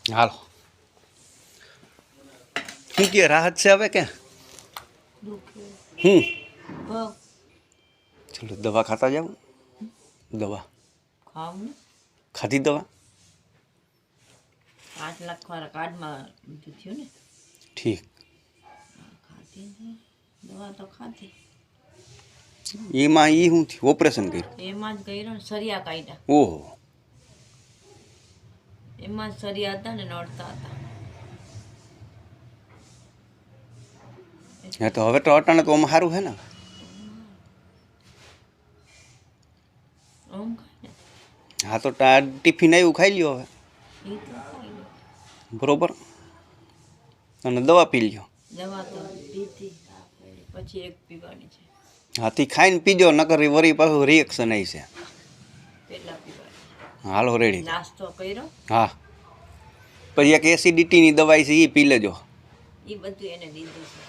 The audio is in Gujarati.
હાલો શું કે રાહત છે હવે કે હું ચલો દવા ખાતા જાવ દવા ખાધી દવા 8 લાખ વાળા કાર્ડમાં થયું ને ઠીક ખાધી દવા તો ખાધી એમાં એ શું થયું ઓપરેશન કર્યું એમાં જ કર્યો ને સરિયા કાઢ્યા ઓહો એમાં જ સરિયા હતા ને નડતા હતા હા તો હવે તો અટાણે તો આમાં સારું છે ને ઓમ ખાય ને હા તો ટિફિન આવ્યું ખાઈ લ્યો હવે એ તો ખાઈ લે. બરોબર અને દવા પી લ્યો દવા તો પીધી પછી એક પીવાની છે હાથી ખાઈને પીજો નકર વરી પાછું રિએક્શન આવી છે પેલા પીવાની હાલો રેડી નાસ્તો કર્યો હા પછી એક એસિડિટીની દવાઈ છે એ પી લેજો એ બધું એને દીધું છે